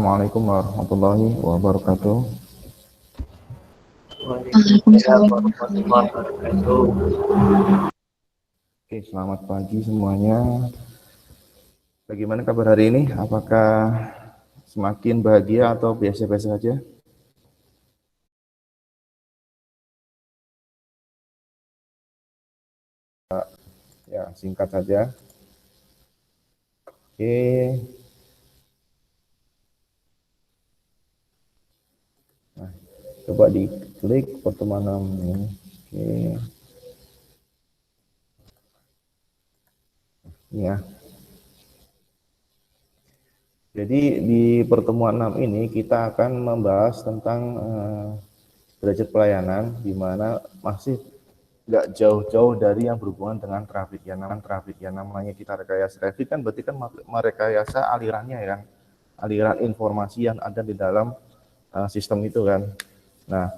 Assalamualaikum warahmatullahi wabarakatuh. Waalaikumsalam warahmatullahi wabarakatuh. Oke, selamat pagi semuanya. Bagaimana kabar hari ini? Apakah semakin bahagia atau biasa-biasa saja? Ya, singkat saja. Oke. Nah, coba diklik pertemanan ini. Oke. Ya. Jadi di pertemuan 6 ini kita akan membahas tentang derajat pelayanan, di mana masih nggak jauh-jauh dari yang berhubungan dengan traffic. Yang namanya kita rekayasa traffic kan berarti kan merekayasa alirannya ya, aliran informasi yang ada di dalam sistem itu kan. Nah,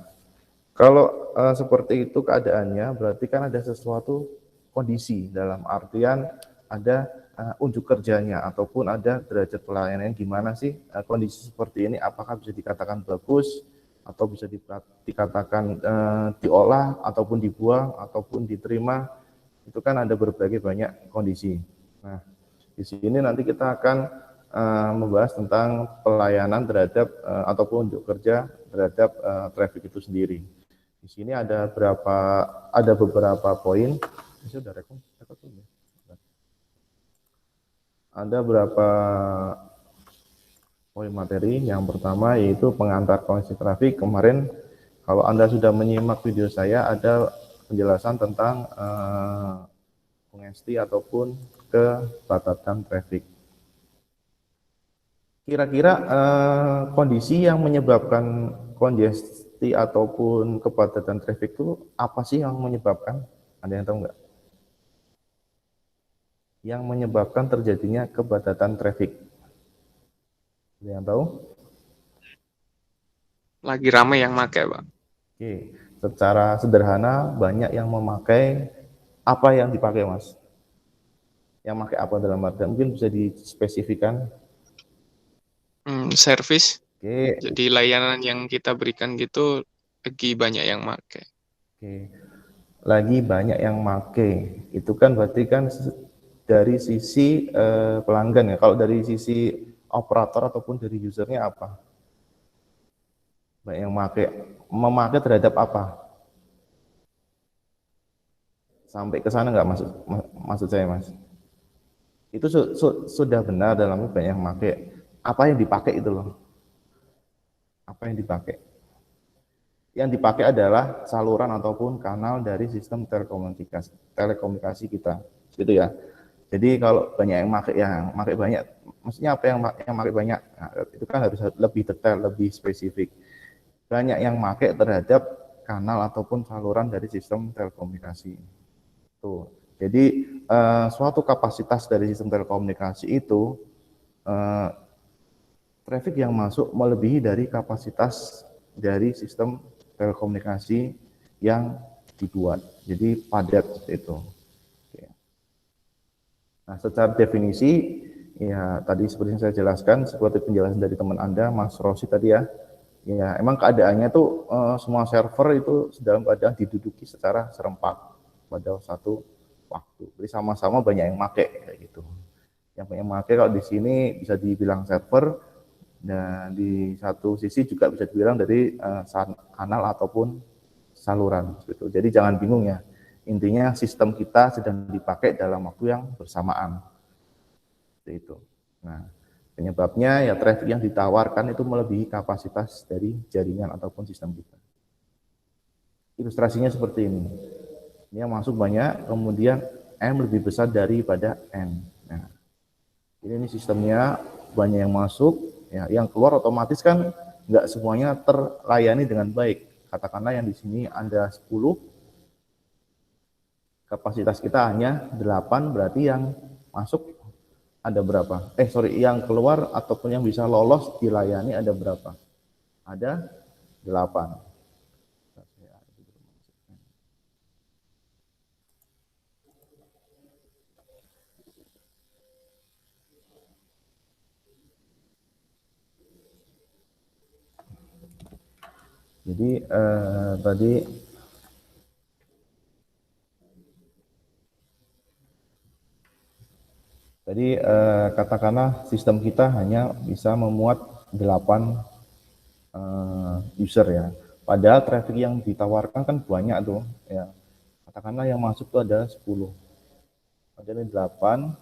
kalau seperti itu keadaannya, berarti kan ada sesuatu kondisi, dalam artian ada unjuk kerjanya ataupun ada derajat pelayanan. Gimana sih kondisi seperti ini? Apakah bisa dikatakan bagus atau bisa dikatakan diolah ataupun dibuang ataupun diterima? Itu kan ada berbagai banyak kondisi. Nah, di sini nanti kita akan membahas tentang pelayanan terhadap ataupun unjuk kerja terhadap traffic itu sendiri. Di sini ada beberapa poin. Ini sudah rekam? Ada beberapa poin materi. Yang pertama yaitu pengantar kondisi trafik. Kemarin kalau Anda sudah menyimak video saya, ada penjelasan tentang pengesti ataupun kepadatan trafik. Kira-kira kondisi yang menyebabkan kongesti ataupun kepadatan trafik itu apa sih yang menyebabkan? Ada yang tahu nggak? Yang menyebabkan terjadinya kepadatan trafik. Ada yang tahu? Lagi ramai yang pakai, Pak. Oke, secara sederhana banyak yang memakai, apa yang dipakai Mas? Yang pakai apa dalam artian? Mungkin bisa dispesifikan. Service. Oke, Jadi layanan yang kita berikan gitu lagi banyak yang pakai. oke. Lagi banyak yang make. Itu kan berarti kan dari sisi pelanggan ya. Kalau dari sisi operator ataupun dari usernya apa? Banyak yang memakai terhadap apa? Sampai ke sana nggak maksud saya Mas? Itu sudah benar dalamnya banyak yang pakai. Apa yang dipakai itu loh? Apa yang dipakai? Yang dipakai adalah saluran ataupun kanal dari sistem telekomunikasi kita, gitu ya. Jadi kalau banyak yang pakai banyak, maksudnya apa yang pakai banyak? Nah, itu kan harus lebih detail, lebih spesifik. Banyak yang pakai terhadap kanal ataupun saluran dari sistem telekomunikasi. Tuh. Jadi suatu kapasitas dari sistem telekomunikasi itu traffic yang masuk melebihi dari kapasitas dari sistem telekomunikasi yang dibuat. Jadi padat itu. Nah, secara definisi ya tadi seperti yang saya jelaskan, seperti penjelasan dari teman Anda, Mas Rosi tadi ya. Ya, emang keadaannya tuh semua server itu dalam keadaan diduduki secara serempak pada satu waktu. Jadi sama-sama banyak yang pakai kayak gitu. Yang banyak yang pakai kalau di sini bisa dibilang server, dan di satu sisi juga bisa dibilang dari kanal ataupun saluran gitu. Jadi jangan bingung ya. Intinya sistem kita sedang dipakai dalam waktu yang bersamaan. Seperti itu. Nah, penyebabnya ya traffic yang ditawarkan itu melebihi kapasitas dari jaringan ataupun sistem kita. Ilustrasinya seperti ini. Ini yang masuk banyak, kemudian M lebih besar daripada N. Nah, ini sistemnya banyak yang masuk, ya, yang keluar otomatis kan nggak semuanya terlayani dengan baik. Katakanlah yang di sini ada 10, kapasitas kita hanya 8, berarti yang masuk ada berapa? Yang keluar ataupun yang bisa lolos dilayani ada berapa? Ada 8. Jadi tadi katakanlah sistem kita hanya bisa memuat 8 user ya. Padahal traffic yang ditawarkan kan banyak tuh ya. Katakanlah yang masuk tuh ada 10. Ada 8,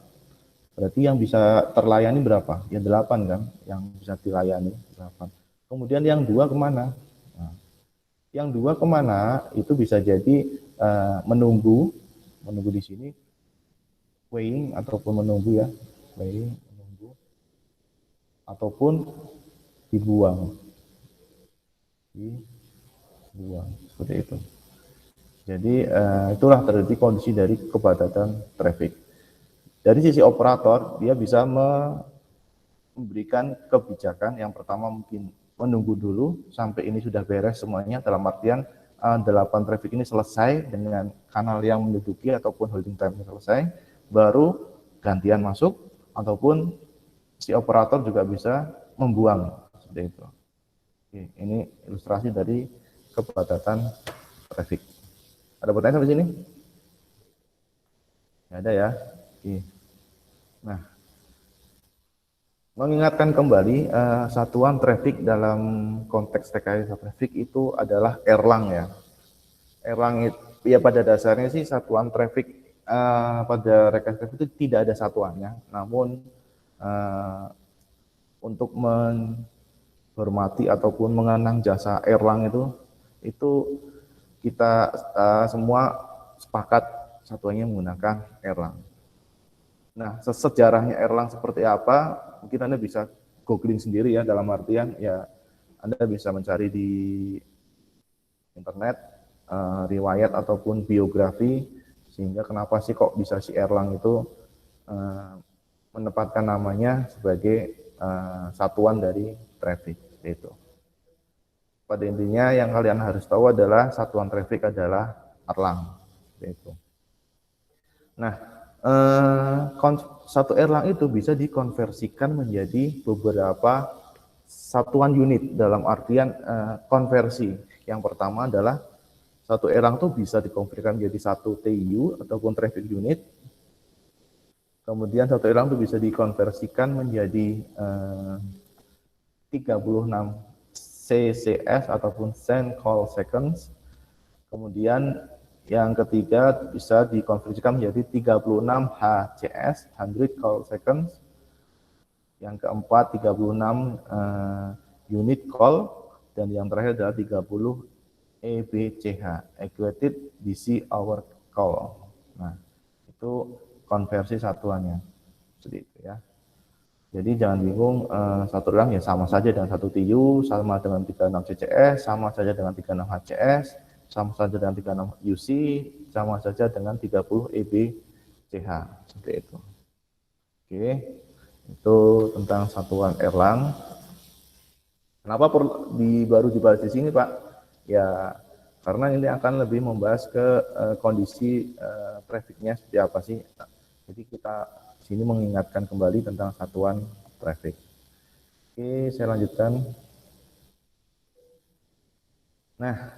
berarti yang bisa terlayani berapa? Ya 8 kan, yang bisa dilayani 8. Kemudian yang 2 kemana? Nah, yang 2 kemana itu bisa jadi menunggu di sini, waiting ataupun menunggu ya, waiting, menunggu, ataupun dibuang, seperti itu. Jadi itulah terjadi kondisi dari kepadatan traffic. Dari sisi operator, dia bisa memberikan kebijakan yang pertama mungkin menunggu dulu sampai ini sudah beres semuanya, dalam artian 8 traffic ini selesai dengan kanal yang menduduki ataupun holding time selesai, baru gantian masuk, ataupun si operator juga bisa membuang, seperti itu. Oke, ini ilustrasi dari kepadatan traffic. Ada pertanyaan sampai sini? Nggak ada ya? Oke. Nah, mengingatkan kembali satuan traffic dalam konteks rekayasa traffic itu adalah Erlang ya. Erlang itu ya pada dasarnya sih satuan traffic pada rekayasa traffic itu tidak ada satuannya, namun untuk menghormati ataupun mengenang jasa Erlang itu kita semua sepakat satuannya menggunakan Erlang. Nah, sejarahnya Erlang seperti apa, mungkin Anda bisa googling sendiri ya, dalam artian ya Anda bisa mencari di internet riwayat ataupun biografi, sehingga kenapa sih kok bisa si Erlang itu menempatkan namanya sebagai satuan dari traffic itu. Pada intinya yang kalian harus tahu adalah satuan traffic adalah Erlang itu. Nah, satu Erlang itu bisa dikonversikan menjadi beberapa satuan unit, dalam artian konversi. Yang pertama adalah satu Erlang itu bisa dikonversikan menjadi satu TU ataupun traffic unit. Kemudian satu Erlang itu bisa dikonversikan menjadi 36 CCS ataupun send call seconds. Kemudian yang ketiga bisa dikonversikan menjadi 36 HCS, 100 call seconds. Yang keempat 36 unit call, dan yang terakhir adalah 30 EBCH, Equated DC Hour Call. Nah, itu konversi satuannya. Seperti itu ya. Jadi jangan bingung, satu Erlang ya sama saja dengan satu TU, sama dengan 36 CCS, sama saja dengan 36 HCS, sama saja dengan 36 UC, sama saja dengan 30 EBCH, seperti itu. Oke, itu tentang satuan Erlang. Kenapa baru dibahas di sini, Pak? Ya, karena ini akan lebih membahas ke kondisi trafficnya seperti apa sih. Jadi kita sini mengingatkan kembali tentang satuan traffic. Oke, saya lanjutkan. Nah,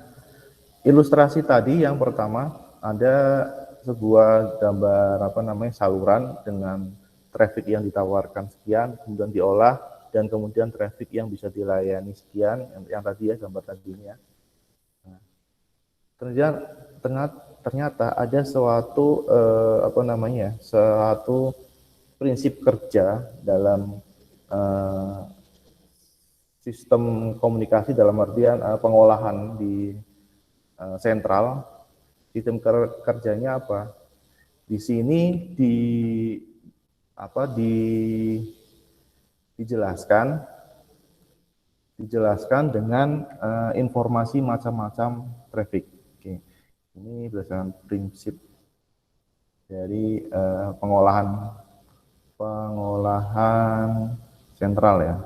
ilustrasi tadi yang pertama ada sebuah gambar saluran dengan traffic yang ditawarkan sekian, kemudian diolah, dan kemudian traffic yang bisa dilayani sekian, yang tadi ya gambar tadinya. Nah, ternyata ada suatu suatu prinsip kerja dalam sistem komunikasi, dalam artian pengolahan di sentral. Sistem kerjanya apa? Di sini dijelaskan dengan informasi macam-macam traffic. Oke. Ini berdasarkan prinsip dari pengolahan sentral ya.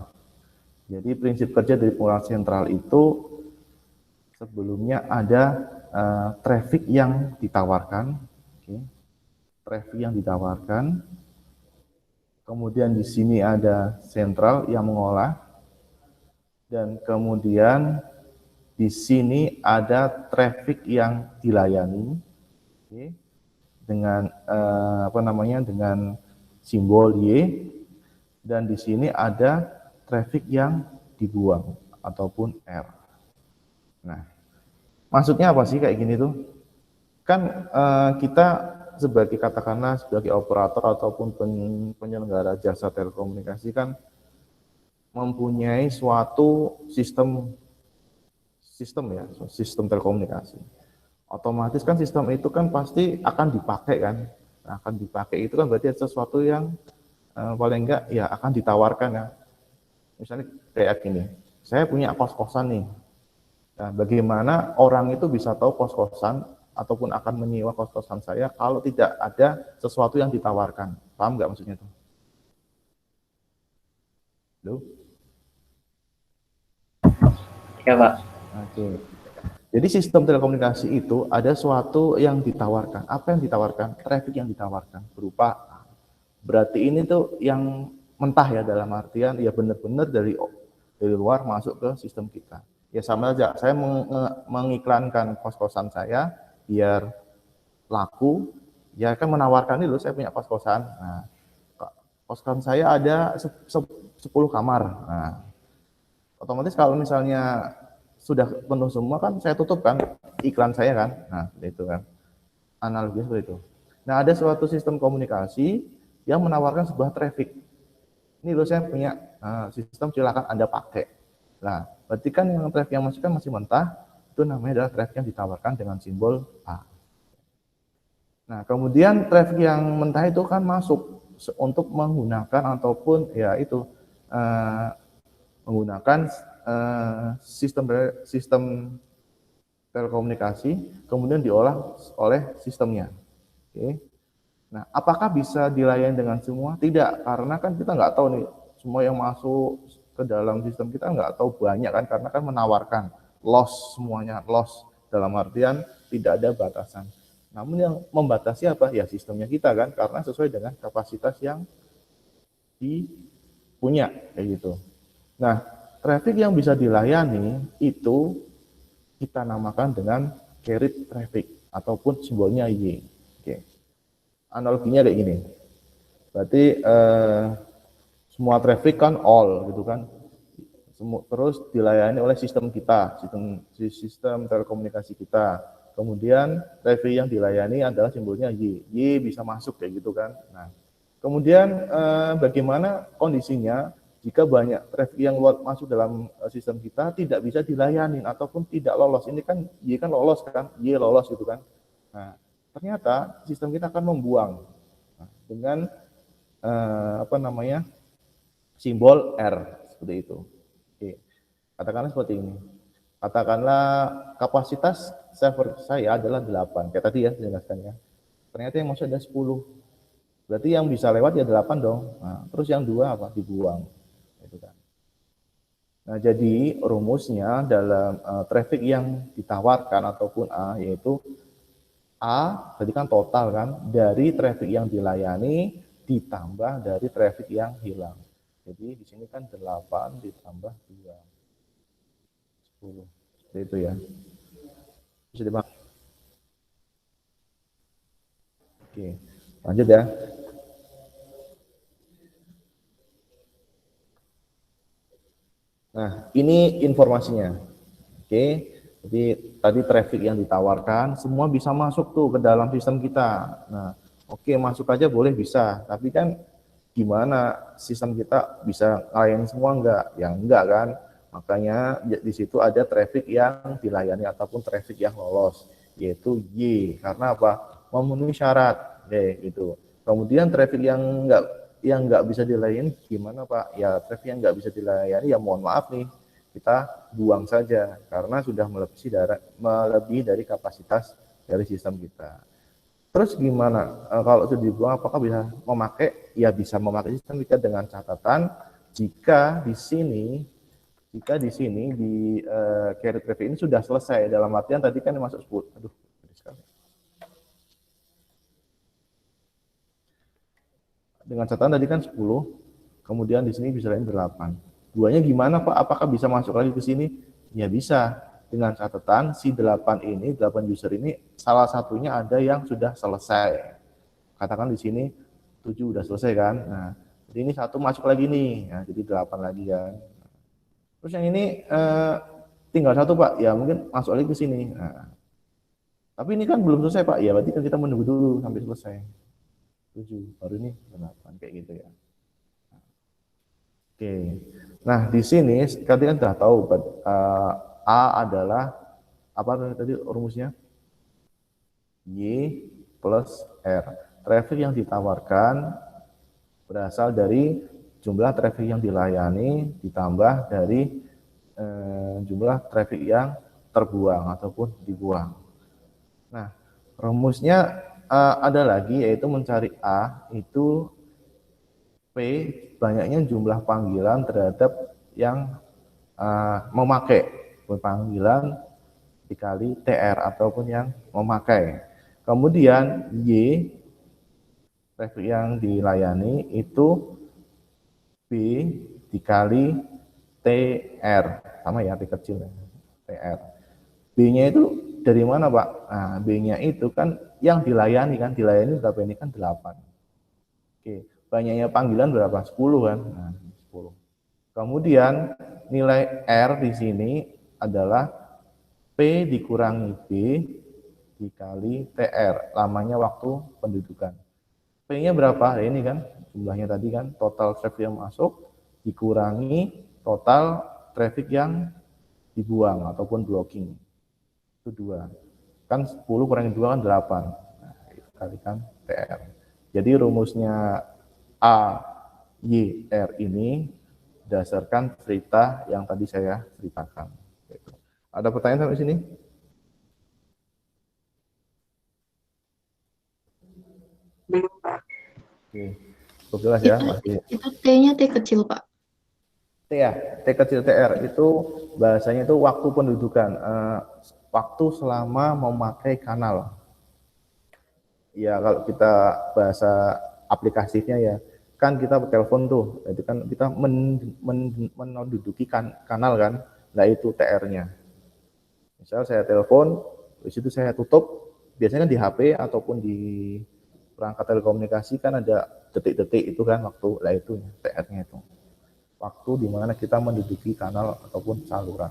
Jadi prinsip kerja dari pengolahan sentral itu sebelumnya ada traffic yang ditawarkan, kemudian di sini ada sentral yang mengolah, dan kemudian di sini ada traffic yang dilayani, oke, dengan dengan simbol Y, dan di sini ada traffic yang dibuang ataupun R. Nah, maksudnya apa sih kayak gini tuh? Kan kita sebagai katakanlah sebagai operator ataupun penyelenggara jasa telekomunikasi kan mempunyai suatu sistem telekomunikasi. Otomatis kan sistem itu kan pasti akan dipakai kan. Nah, akan dipakai itu kan berarti sesuatu yang paling enggak ya akan ditawarkan ya. Misalnya kayak gini, saya punya kos-kosan nih. Nah, bagaimana orang itu bisa tahu kos-kosan ataupun akan menyewa kos-kosan saya kalau tidak ada sesuatu yang ditawarkan? Paham nggak maksudnya itu? Halo? Ya, Pak. Oke. Jadi sistem telekomunikasi itu ada suatu yang ditawarkan. Apa yang ditawarkan? Traffic yang ditawarkan berupa, berarti ini tuh yang mentah ya, dalam artian ya benar-benar dari luar masuk ke sistem kita. Ya sama aja, saya mengiklankan kos-kosan saya biar laku, ya kan menawarkan ini loh, saya punya kos-kosan. Nah, kos-kosan saya ada 10 kamar. Nah, otomatis kalau misalnya sudah penuh semua kan saya tutup kan iklan saya kan. Nah, itu kan analoginya seperti itu. Nah, ada suatu sistem komunikasi yang menawarkan sebuah traffic. Ini loh saya punya sistem, silakan Anda pakai. Nah, berarti kan yang traffic yang masuk kan masih mentah, itu namanya adalah traffic yang ditawarkan dengan simbol A. Nah, kemudian traffic yang mentah itu kan masuk untuk menggunakan ataupun ya itu menggunakan sistem telekomunikasi, kemudian diolah oleh sistemnya. Oke. Nah, apakah bisa dilayani dengan semua? Tidak, karena kan kita nggak tahu nih semua yang masuk ke dalam sistem kita nggak tahu banyak kan, karena kan menawarkan loss semuanya, loss dalam artian tidak ada batasan. Namun yang membatasi apa? Ya sistemnya kita kan, karena sesuai dengan kapasitas yang dipunya kayak gitu. Nah, traffic yang bisa dilayani itu kita namakan dengan carried traffic ataupun simbolnya Y. Oke. Analoginya kayak gini. Berarti semua traffic kan all gitu kan. Terus dilayani oleh sistem kita, sistem telekomunikasi kita. Kemudian traffic yang dilayani adalah simbolnya Y. Y bisa masuk kayak gitu kan. Nah, kemudian bagaimana kondisinya jika banyak traffic yang masuk dalam sistem kita tidak bisa dilayani ataupun tidak lolos? Ini kan Y kan lolos kan, Y lolos gitu kan. Nah, ternyata sistem kita akan membuang dengan simbol R seperti itu. Oke. Katakanlah seperti ini. Katakanlah kapasitas server saya adalah 8. Kayak tadi ya jelaskannya. Ternyata yang masuk ada 10. Berarti yang bisa lewat ya 8 dong. Nah, terus yang 2 apa? Dibuang. Gitu kan. Nah, jadi rumusnya dalam traffic yang ditawarkan ataupun A, yaitu A, tadi kan total kan, dari traffic yang dilayani ditambah dari traffic yang hilang. Jadi di sini kan 8 ditambah 2, 10. Seperti itu ya. Bisa dibahas. Oke, lanjut ya. Nah, ini informasinya. Oke, jadi tadi traffic yang ditawarkan semua bisa masuk tuh ke dalam sistem kita. Nah, oke, masuk aja boleh bisa, tapi kan gimana sistem kita bisa ngelayanin semua enggak? Ya enggak kan. Makanya di situ ada traffic yang dilayani ataupun traffic yang lolos, yaitu Y. Karena apa? Memenuhi syarat, gitu. Kemudian traffic yang nggak bisa dilayani gimana Pak? Ya traffic yang nggak bisa dilayani ya mohon maaf nih, kita buang saja karena sudah melebihi dari kapasitas dari sistem kita. Terus gimana kalau sudah dibuang, apakah bisa memakai? Ya bisa memakai sistem kita dengan catatan jika di sini di carry traffic ini sudah selesai, dalam artian tadi kan masuk 10. Aduh, dengan catatan tadi kan 10, kemudian di sini bisa lain 8. Duanya gimana Pak? Apakah bisa masuk lagi ke sini? Ya bisa. dengan catatan si 8 user ini salah satunya ada yang sudah selesai. Katakan di sini 7 udah selesai kan. Nah, jadi ini satu masuk lagi nih. Nah, jadi 8 lagi kan. Terus yang ini tinggal satu Pak, ya mungkin masuk lagi ke sini. Nah, tapi ini kan belum selesai Pak, ya berarti kan kita menunggu dulu sampai selesai. 7, baru ini 8, kayak gitu ya. Oke, nah di sini tadi kan sudah tahu A adalah apa tadi rumusnya? Y plus R. Traffic yang ditawarkan berasal dari jumlah traffic yang dilayani ditambah dari jumlah traffic yang terbuang ataupun dibuang. Nah, rumusnya ada lagi yaitu mencari A itu P banyaknya jumlah panggilan terhadap yang memakai panggilan dikali TR ataupun yang memakai. Kemudian Y traffic yang dilayani itu B dikali TR, sama ya T kecil ya, TR. B-nya itu dari mana Pak? Nah, B-nya itu kan yang dilayani kan, dilayani berapa ini kan 8. Oke, banyaknya panggilan berapa? 10 kan? Nah, 10. Kemudian nilai R di sini adalah P dikurangi B dikali TR, lamanya waktu pendudukan. P-nya berapa? Ini kan jumlahnya tadi kan, total traffic yang masuk dikurangi total traffic yang dibuang ataupun blocking. Itu 2. Kan 10 kurangi 2 kan 8. Nah, itu kalikan TR. Jadi rumusnya A, Y, R ini berdasarkan cerita yang tadi saya ceritakan. Ada pertanyaan sampai sini? Belum, Pak. Oke, jelas ya. Itu T-nya T kecil, Pak. T ya, T kecil TR itu bahasanya itu waktu pendudukan, waktu selama memakai kanal. Ya kalau kita bahasa aplikasinya ya, kan kita telepon tuh, itu kan kita menduduki kanal kan, nah itu TR-nya. Misal saya telepon, di situ saya tutup, biasanya kan di HP ataupun di perangkat telekomunikasi kan ada detik-detik itu kan waktu, lah itu TR-nya itu. Waktu di mana kita menduduki kanal ataupun saluran.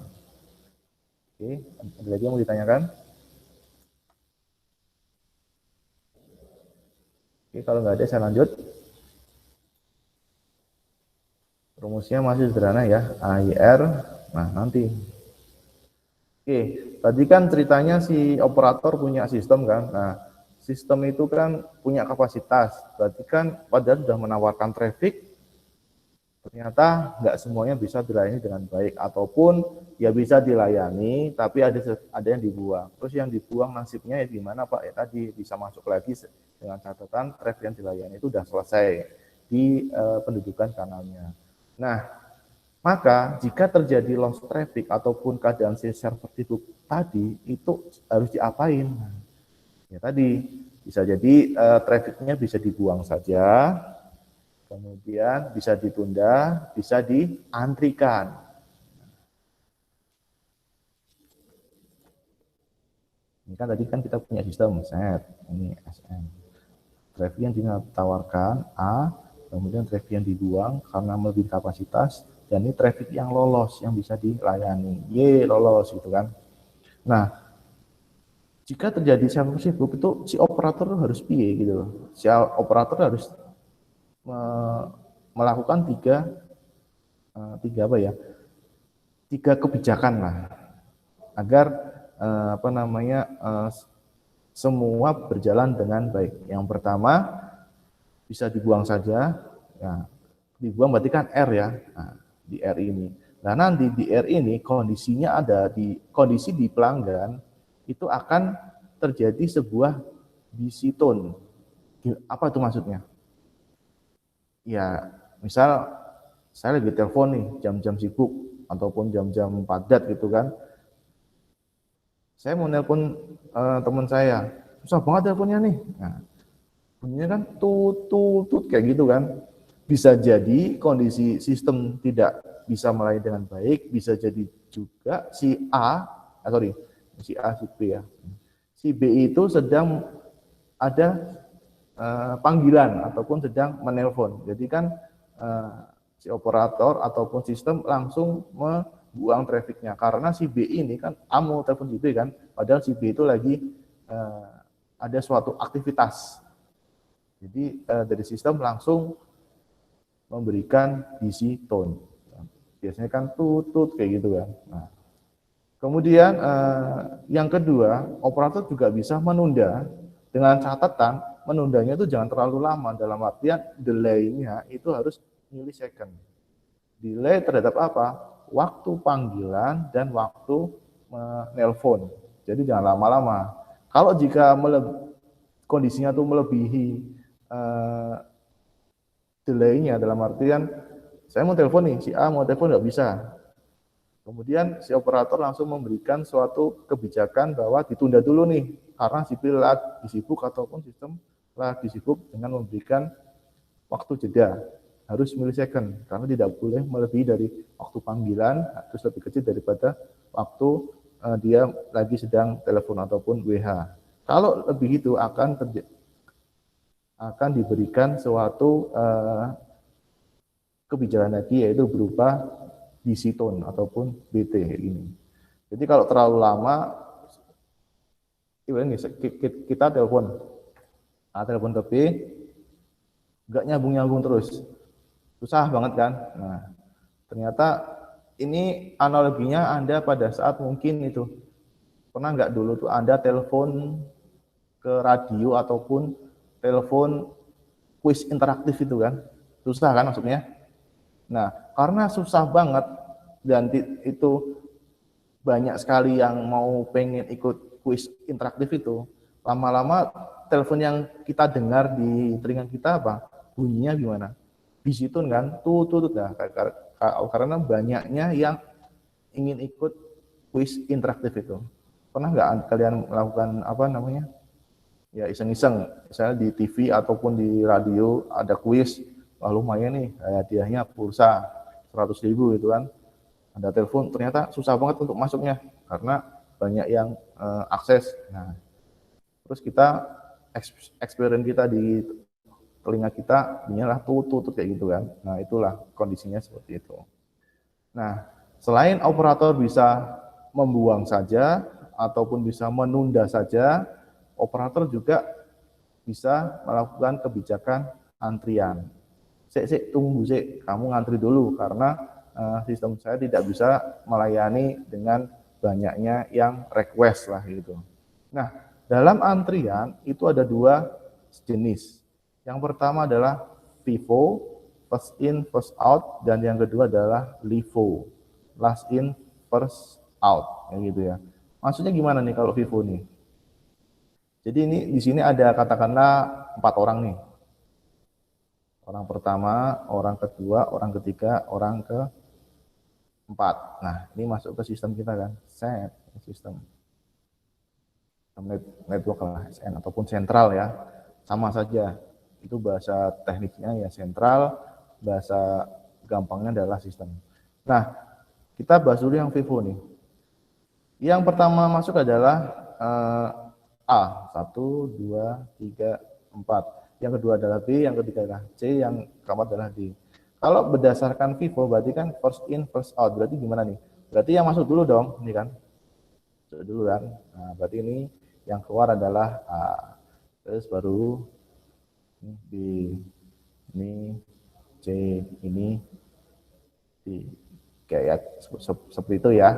Oke, ada lagi yang mau ditanyakan? Oke, kalau nggak ada saya lanjut. Rumusnya masih sederhana ya, AIR. Nah, nanti. Oke, tadi kan ceritanya si operator punya sistem kan. Nah, sistem itu kan punya kapasitas. Berarti kan padahal sudah menawarkan traffic, ternyata nggak semuanya bisa dilayani dengan baik, ataupun ya bisa dilayani tapi ada yang dibuang. Terus yang dibuang nasibnya ya gimana Pak? Ya tadi bisa masuk lagi dengan catatan traffic yang dilayani itu sudah selesai di pendudukan kanalnya. Nah, maka jika terjadi loss traffic ataupun keadaan si server tutup tadi, itu harus diapain? Ya tadi bisa jadi trafficnya bisa dibuang saja, kemudian bisa ditunda, bisa diantrikan. Ini kan tadi kan kita punya sistem set, ini SM. Traffic yang ditawarkan A, kemudian traffic yang dibuang karena melebihi kapasitas, dan ini traffic yang lolos yang bisa dilayani. Y lolos gitu kan. Nah, jika terjadi server sibuk itu si operator harus piye gitu loh. Si operator harus melakukan tiga kebijakan lah agar semua berjalan dengan baik. Yang pertama bisa dibuang saja, ya, dibuang berarti kan R ya, nah, di R ini. Nah nanti di R ini kondisinya ada di kondisi di pelanggan itu akan terjadi sebuah busy tone. Apa itu maksudnya? Ya, misal saya lagi telepon nih jam-jam sibuk ataupun jam-jam padat gitu kan. Saya mau nelpon teman saya, susah banget teleponnya nih. Nah, bunyinya kan tut kayak gitu kan. Bisa jadi kondisi sistem tidak bisa melayani dengan baik, bisa jadi juga si A si A, si B ya. Si B itu sedang ada panggilan ataupun sedang menelpon. Jadi kan si operator ataupun sistem langsung membuang trafficnya karena si B ini kan A mau telepon si B kan, padahal si B itu lagi ada suatu aktivitas. Jadi dari sistem langsung memberikan busy tone. Biasanya kan tutut kayak gitu kan. Nah, kemudian yang kedua, operator juga bisa menunda dengan catatan menundanya itu jangan terlalu lama, dalam artian delay-nya itu harus milisecond. Delay terhadap apa? Waktu panggilan dan waktu menelpon. Jadi jangan lama-lama. Kalau jika kondisinya itu melebihi delay-nya, dalam artian saya mau telepon nih, si A mau telepon nggak bisa. Kemudian si operator langsung memberikan suatu kebijakan bahwa ditunda dulu nih, karena sipil lagi sibuk ataupun sistem lagi sibuk dengan memberikan waktu jeda, harus milisecond, karena tidak boleh melebihi dari waktu panggilan, terus lebih kecil daripada waktu dia lagi sedang telepon ataupun WH. Kalau lebih itu akan diberikan suatu kebijakan lagi, yaitu berupa busy tone ataupun BT ini. Jadi kalau terlalu lama, kita telepon ke B, nggak nyambung terus, susah banget kan. Nah, ternyata ini analoginya Anda pada saat mungkin itu pernah nggak dulu tuh Anda telepon ke radio ataupun telepon kuis interaktif itu kan, susah kan maksudnya. Nah, karena susah banget dan itu banyak sekali yang mau pengen ikut kuis interaktif itu, lama-lama telepon yang kita dengar di telinga kita apa? Bunyinya gimana? Busy tone kan, tutut nah, karena banyaknya yang ingin ikut kuis interaktif itu. Pernah nggak kalian melakukan apa namanya? Ya iseng-iseng, misalnya di TV ataupun di radio ada kuis, wah lumayan nih, hadiahnya pulsa 100.000 gitu kan. Ada telepon, ternyata susah banget untuk masuknya karena banyak yang akses. Nah, terus kita experience kita di telinga kita bunyilah tutut kayak gitu kan. Nah, itulah kondisinya seperti itu. Nah, selain operator bisa membuang saja ataupun bisa menunda saja, operator juga bisa melakukan kebijakan antrian. Tunggu kamu ngantri dulu karena sistem saya tidak bisa melayani dengan banyaknya yang request lah gitu. Nah, dalam antrian itu ada dua jenis. Yang pertama adalah FIFO, first in first out, dan yang kedua adalah LIFO, last in first out, kayak gitu ya. Maksudnya gimana nih kalau FIFO nih? Jadi ini di sini ada katakanlah 4 orang nih. Orang pertama, orang kedua, orang ketiga, orang keempat. Nah, ini masuk ke sistem kita kan, sistem network lah, SN ataupun sentral ya, sama saja. Itu bahasa tekniknya ya sentral, bahasa gampangnya adalah sistem. Nah, kita bahas dulu yang FIFO nih. Yang pertama masuk adalah A, 1, 2, 3, 4. Yang kedua adalah B, yang ketiga adalah C, yang keempat adalah D. Kalau berdasarkan FIFO berarti kan first in first out. Berarti gimana nih? Berarti yang masuk dulu dong, ini kan. Masuk dulu kan. Nah, berarti ini yang keluar adalah A. Terus baru B, ini C, ini D. Kayak seperti itu ya.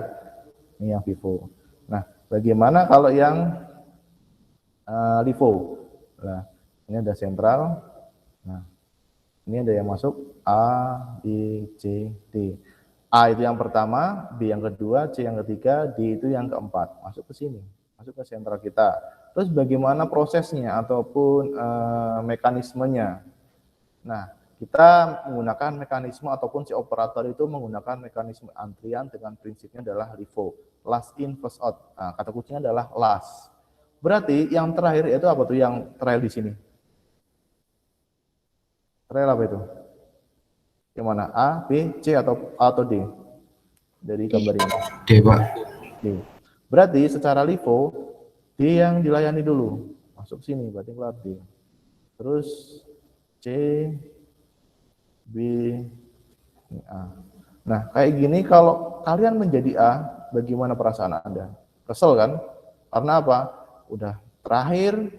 Ini yang FIFO. Nah, bagaimana kalau yang LIFO? Nah, ini ada sentral. Nah, ini ada yang masuk A, B, C, D. A itu yang pertama, B yang kedua, C yang ketiga, D itu yang keempat. Masuk ke sini, masuk ke sentral kita. Terus bagaimana prosesnya ataupun mekanismenya? Nah, kita menggunakan mekanisme ataupun si operator itu menggunakan mekanisme antrian dengan prinsipnya adalah LIFO, last in first out. Nah, kata kuncinya adalah last. Berarti yang terakhir itu apa tuh yang terakhir di sini? Terakhir apa itu? Yang mana? A, B, C atau D? Dari gambar ini. D, Pak. D. Berarti secara LIFO D yang dilayani dulu, masuk sini berarti keluar D. Terus C, B, ini A. Nah, kayak gini kalau kalian menjadi A, bagaimana perasaan Anda? Kesel kan? Karena apa? Udah terakhir,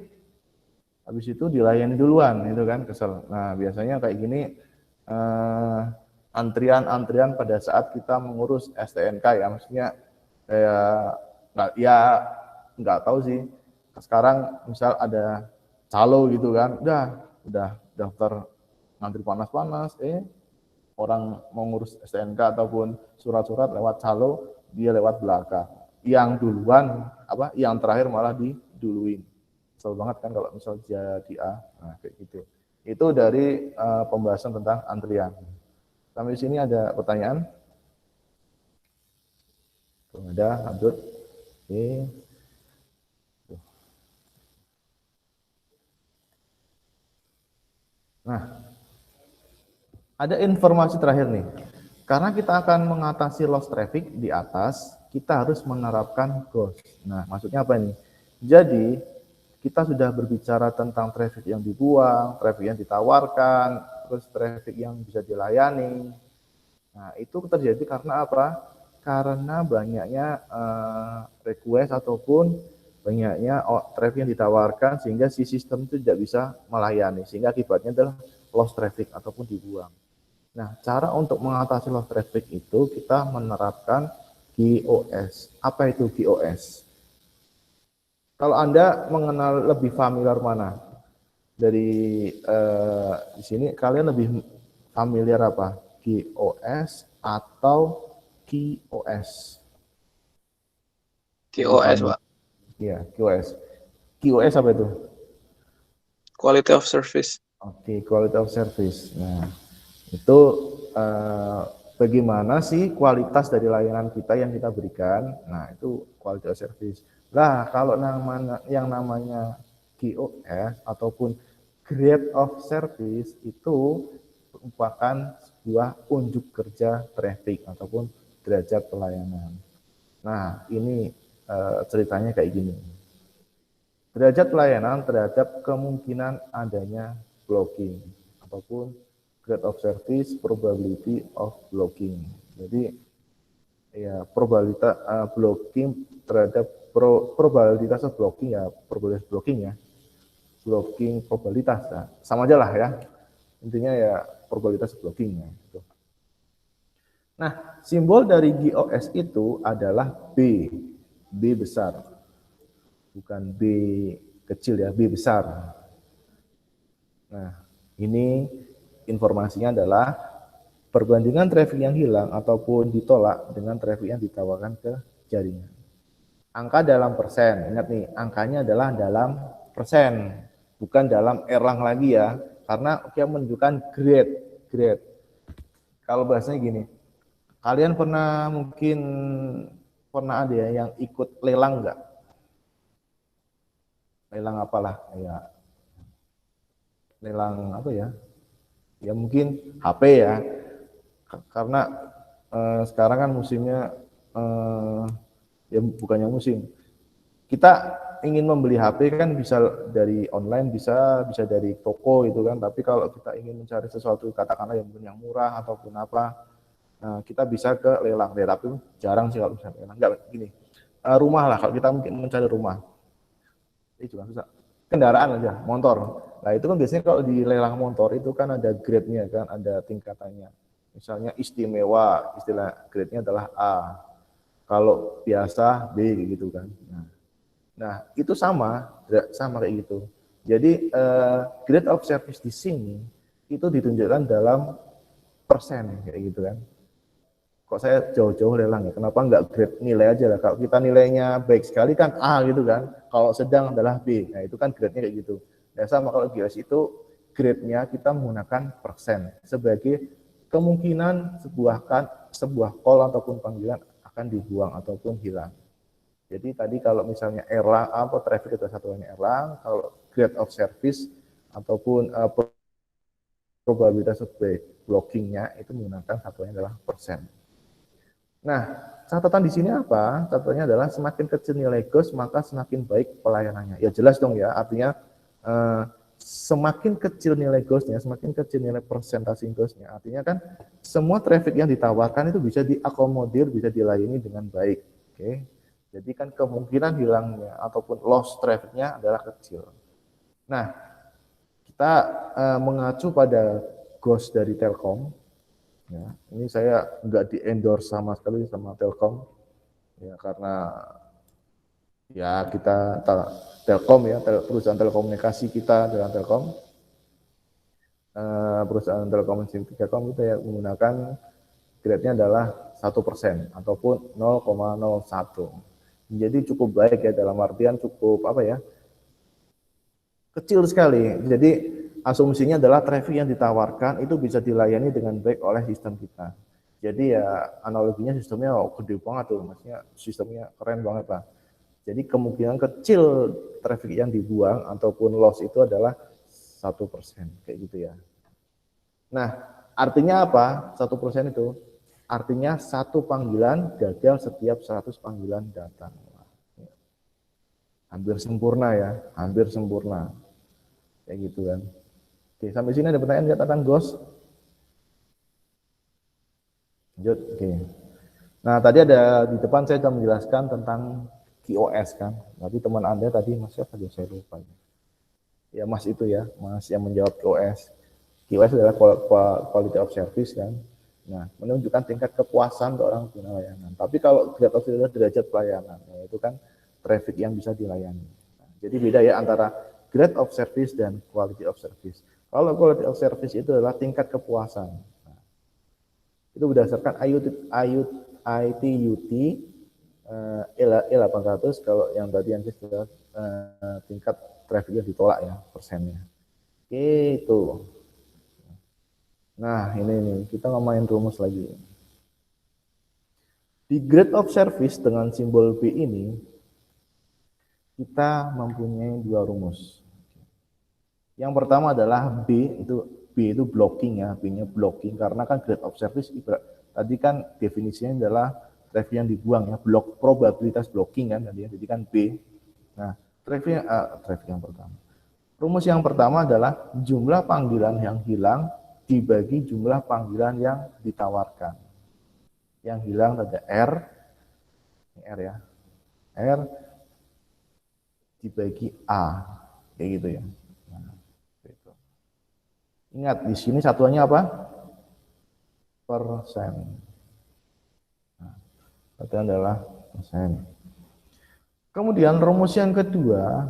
habis itu dilayani duluan, itu kan kesel. Nah, biasanya kayak gini antrian-antrian pada saat kita mengurus STNK ya, maksudnya nggak tahu sih. Sekarang misal ada calo gitu kan, udah daftar ngantri panas-panas, orang mau ngurus STNK ataupun surat-surat lewat calo, dia lewat belakang. Yang duluan yang terakhir malah diduluin. Kesel banget kan kalau misal jadi A. Nah, kayak gitu. Itu dari pembahasan tentang antrian. Sampai sini ada pertanyaan? Kalau ada, lanjut. Oke. Nah, ada informasi terakhir nih. Karena kita akan mengatasi loss traffic di atas, kita harus menerapkan GOS. Nah, maksudnya apa nih? Jadi, kita sudah berbicara tentang traffic yang dibuang, traffic yang ditawarkan, terus traffic yang bisa dilayani. Nah, itu terjadi karena apa? Karena banyaknya request ataupun banyaknya traffic yang ditawarkan sehingga si sistem itu tidak bisa melayani, sehingga akibatnya adalah loss traffic ataupun dibuang. Nah, cara untuk mengatasi loss traffic itu kita menerapkan GOS. Apa itu GOS? Kalau Anda mengenal lebih familiar mana? Dari di sini kalian lebih familiar apa? GOS atau QoS? QoS, Pak. Iya, QoS. QoS apa itu? Quality of Service. Oke, quality of service. Nah, itu bagaimana sih kualitas dari layanan kita yang kita berikan? Nah, itu quality of service. Nah, kalau yang namanya QoS ataupun grade of service itu merupakan sebuah unjuk kerja traffic ataupun derajat pelayanan. Nah, ini ceritanya kayak gini. Derajat pelayanan terhadap kemungkinan adanya blocking ataupun grade of service probability of blocking. Jadi ya probabilitas blocking terhadap probabilitas of blocking ya, probabilitas blocking ya. Blocking probabilitas ya. Sama aja lah ya. Intinya ya probabilitas blocking ya. Nah, simbol dari GOS itu adalah B. B besar. Bukan B kecil ya, B besar. Nah, ini informasinya adalah perbandingan traffic yang hilang ataupun ditolak dengan traffic yang ditawarkan ke jaringan. Angka dalam persen, ingat nih, angkanya adalah dalam persen, bukan dalam erlang lagi ya, karena dia menunjukkan grade. Kalau bahasanya gini, kalian mungkin pernah ada ya yang ikut lelang nggak? Lelang apalah ya, lelang apa ya? Ya mungkin HP ya, karena sekarang kan musimnya ya bukannya musim. Kita ingin membeli HP kan bisa dari online, bisa dari toko itu kan. Tapi kalau kita ingin mencari sesuatu katakanlah yang mungkin yang murah ataupun apa, kita bisa ke lelang. Ya, tapi jarang sih kalau bisa lelang. Enggak gini. Rumah lah, kalau kita mungkin mencari rumah. Ini juga susah. Kendaraan aja, motor. Nah, itu kan biasanya kalau di lelang motor itu kan ada grade-nya kan, ada tingkatannya. Misalnya istimewa, istilah grade-nya adalah A. Kalau biasa B gitu kan. Nah, itu sama kayak gitu. Jadi grade of service di sini itu ditunjukkan dalam persen kayak gitu kan. Kok saya jauh-jauh lelang ya? Kenapa enggak grade nilai aja lah? Kalau kita nilainya baik sekali kan A gitu kan. Kalau sedang adalah B. Nah, itu kan grade-nya kayak gitu. Dan sama kalau GOS itu grade-nya kita menggunakan persen sebagai kemungkinan sebuah call ataupun panggilan akan dibuang ataupun hilang. Jadi tadi kalau misalnya erlang traffic itu satuannya erlang, kalau grade of service ataupun probabilitas of blockingnya itu menggunakan satuannya adalah persen. Nah, catatan di sini apa? Catatannya adalah semakin kecil nilai GOS maka semakin baik pelayanannya. Ya jelas dong ya, artinya semakin kecil nilai GOS-nya, semakin kecil nilai persentase GOS-nya. Artinya kan semua traffic yang ditawarkan itu bisa diakomodir, bisa dilayani dengan baik. Oke. Jadi kan kemungkinan hilangnya ataupun loss traffic-nya adalah kecil. Nah, kita mengacu pada GOS dari Telkom. Ya, ini saya nggak di-endorse sama sekali sama Telkom, ya karena ya kita Telkom ya, perusahaan telekomunikasi kita dengan Telkom, perusahaan telekomunikasi Telkom itu ya menggunakan grade-nya adalah 1% ataupun 0,01. Jadi cukup baik ya, dalam artian cukup apa ya, kecil sekali. Jadi asumsinya adalah traffic yang ditawarkan itu bisa dilayani dengan baik oleh sistem kita. Jadi ya analoginya sistemnya gede banget tuh, maksudnya sistemnya keren banget lah. Jadi kemungkinan kecil traffic yang dibuang ataupun loss itu adalah 1%, kayak gitu ya. Nah, artinya apa? 1% itu artinya satu panggilan gagal setiap 100 panggilan datang. Hampir sempurna ya, hampir sempurna. Kayak gitu kan. Oke, sampai sini ada pertanyaan nggak tentang GOS? Lanjut, oke. Nah, tadi ada di depan saya sudah menjelaskan tentang QoS kan. Tapi teman Anda tadi Mas siapa aja saya lupa. Ya Mas itu ya, Mas yang menjawab QoS. QoS adalah quality of service kan. Nah, menunjukkan tingkat kepuasan orang pengguna layanan. Tapi kalau grade of service adalah derajat pelayanan, yaitu kan traffic yang bisa dilayani. Nah, jadi beda ya antara grade of service dan quality of service. Kalau quality of service itu adalah tingkat kepuasan. Nah, itu berdasarkan ITUT E800. Kalau yang tadi yang adalah tingkat traffic yang ditolak ya, persennya. Oke, itu. Nah, ini kita ngomongin rumus lagi. Di grade of service dengan simbol B ini, kita mempunyai dua rumus. Yang pertama adalah B itu blocking ya, B-nya blocking karena kan grade of service tadi kan definisinya adalah traffic yang dibuang ya, probabilitas blocking kan tadi ya, jadi kan B. Nah, traffic yang pertama. Rumus yang pertama adalah jumlah panggilan yang hilang dibagi jumlah panggilan yang ditawarkan. Yang hilang ada R, ini R ya, R dibagi A, kayak gitu ya. Nah, gitu. Ingat di sini satuannya apa? Persen. Nah, satuan adalah persen. Kemudian rumus yang kedua,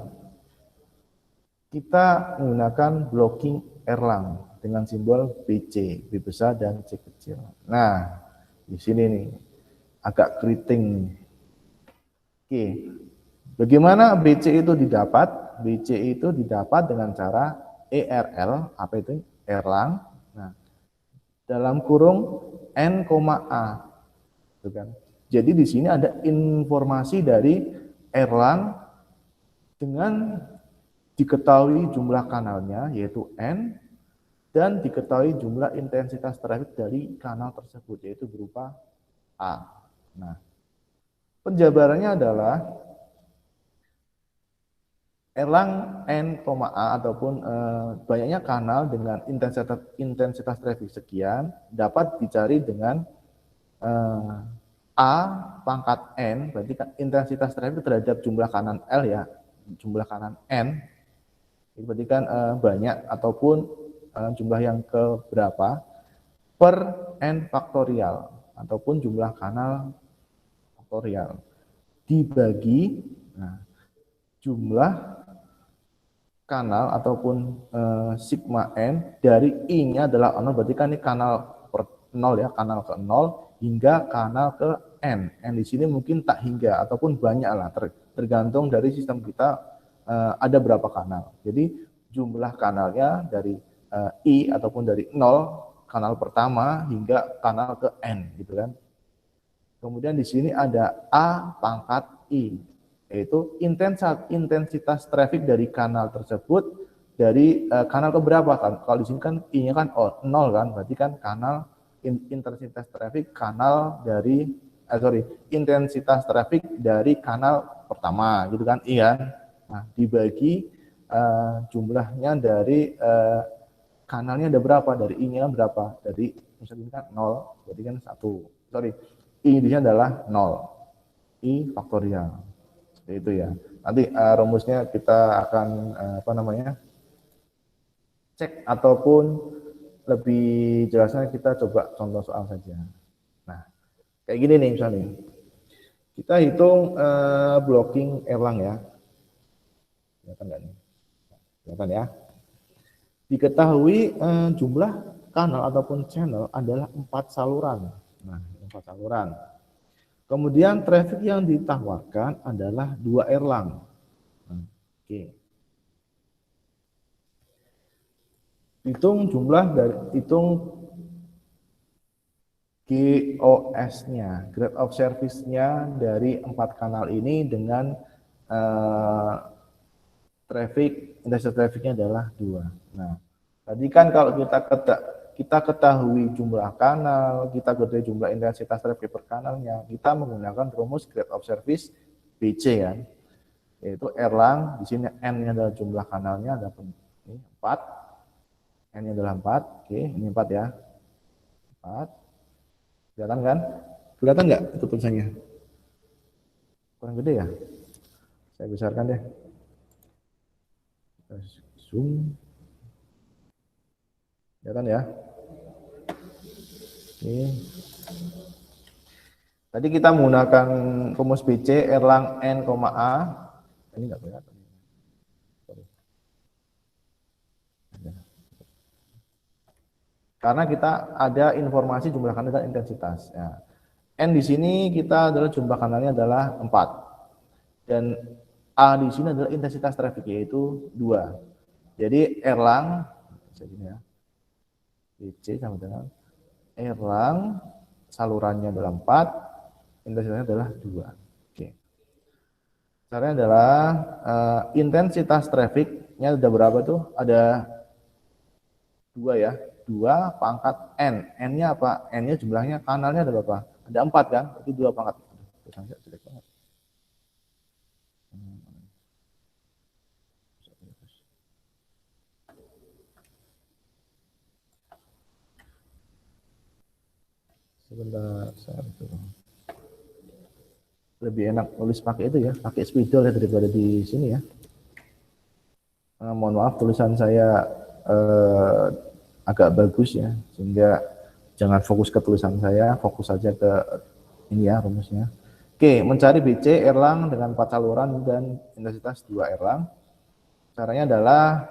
kita menggunakan blocking Erlang dengan simbol BC, B besar dan C kecil. Nah, di sini nih agak keriting nih. Oke, bagaimana BC itu didapat? BC itu didapat dengan cara ERL, apa itu? Erlang. Nah, dalam kurung N, A, gitu kan. Jadi di sini ada informasi dari Erlang dengan diketahui jumlah kanalnya yaitu N dan diketahui jumlah intensitas traffic dari kanal tersebut yaitu berupa A. Nah, penjabarannya adalah Erlang N, A ataupun banyaknya kanal dengan intensitas traffic sekian dapat dicari dengan A pangkat N, berarti kan intensitas traffic terhadap jumlah kanan L ya, jumlah kanan N, itu berarti kan banyak ataupun jumlah yang keberapa per N faktorial ataupun jumlah kanal faktorial dibagi jumlah kanal ataupun sigma N dari I-nya adalah 0, berarti kan ini kanal per 0 ya, kanal ke 0 hingga kanal ke N. N di sini mungkin tak hingga ataupun banyak lah, tergantung dari sistem kita ada berapa kanal. Jadi jumlah kanalnya dari I ataupun dari 0 kanal pertama hingga kanal ke N gitu kan. Kemudian di sini ada A pangkat I, yaitu intensitas traffic dari kanal tersebut dari kanal ke berapa kan? Kalau di sini kan I-nya kan 0 kan, berarti kan kanal intensitas traffic kanal dari intensitas traffic dari kanal pertama, gitu kan, iya. Nah, dibagi jumlahnya dari kanalnya ada berapa, dari I-nya berapa, dari misalnya kan 0, berarti kan 1. I di sini adalah 0, I faktorial. Seperti itu ya. Nanti rumusnya kita akan cek, ataupun lebih jelasnya kita coba contoh soal saja. Nah, kayak gini nih misalnya. Kita hitung blocking Erlang ya. Kelihatan nggak nih? Kelihatan ya. Diketahui jumlah kanal ataupun channel adalah 4 saluran. Nah, 4 saluran. Kemudian traffic yang ditawarkan adalah 2 Erlang. Nah, oke. Hitung jumlah dari GOS-nya, grade of service-nya dari 4 kanal ini dengan intensitas trafficnya adalah 2. Nah, tadi kan kalau kita ketahui jumlah kanal, kita ketahui jumlah intensitas traffic per kanalnya, kita menggunakan rumus grade of service BC kan, yaitu Erlang, di sini N-nya adalah jumlah kanalnya, ada 4, N-nya adalah 4, oke, ini 4 ya, 4, kelihatan kan? Kelihatan nggak itu tulisannya? Kurang gede ya? Saya besarkan deh. Zoom, kelihatan ya? Oke. Tadi kita menggunakan rumus BC Erlang N, A. Ini nggak kelihatan. Karena kita ada informasi jumlah kanal dan intensitas. Ya. N di sini kita adalah jumlah kanalnya adalah 4. Dan A di sini adalah intensitas traffic, yaitu 2. Jadi Erlang, ya, BC sama dengan Erlang, salurannya adalah 4, intensitasnya adalah 2. Oke. Caranya adalah intensitas trafficnya ada berapa tuh? Ada 2 ya. 2 pangkat N. N-nya apa? N-nya jumlahnya kanalnya ada berapa? Ada 4 kan? Berarti 2 pangkat. Jelek banget. Sebentar, saya lebih enak tulis pakai itu ya, pakai spidol ya daripada di sini ya. Mohon maaf tulisan saya agak bagus ya, sehingga jangan fokus ke tulisan saya, fokus saja ke ini ya rumusnya. Oke, mencari BC Erlang dengan 4 saluran dan intensitas 2 Erlang. Caranya adalah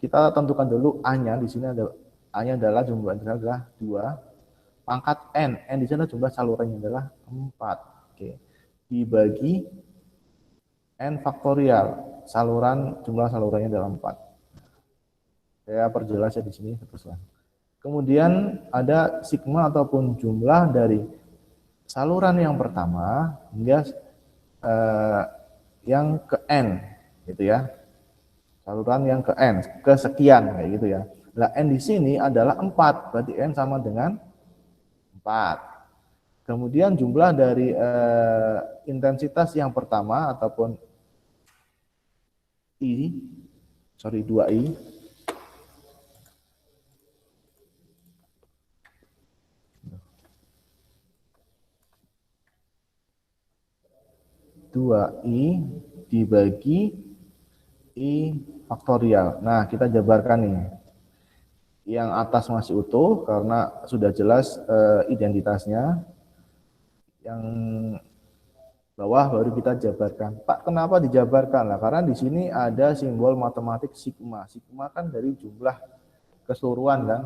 kita tentukan dulu A-nya, di sini ada A-nya adalah jumlah intensitas adalah 2, pangkat N, N di sana jumlah salurannya adalah 4. Oke. Dibagi N faktorial, jumlah salurannya adalah 4. Saya perjelas ya di sini teruslah. Kemudian ada sigma ataupun jumlah dari saluran yang pertama hingga yang ke N, gitu ya. Saluran yang ke N, ke sekian kayak gitu ya. Nah, N di sini adalah 4, berarti N sama dengan 4. Kemudian jumlah dari intensitas yang pertama ataupun 2I, dibagi I faktorial. Nah, kita jabarkan nih. Yang atas masih utuh karena sudah jelas identitasnya. Yang bawah baru kita jabarkan. Pak, kenapa dijabarkan? Lah, karena di sini ada simbol matematik sigma. Sigma kan dari jumlah keseluruhan kan.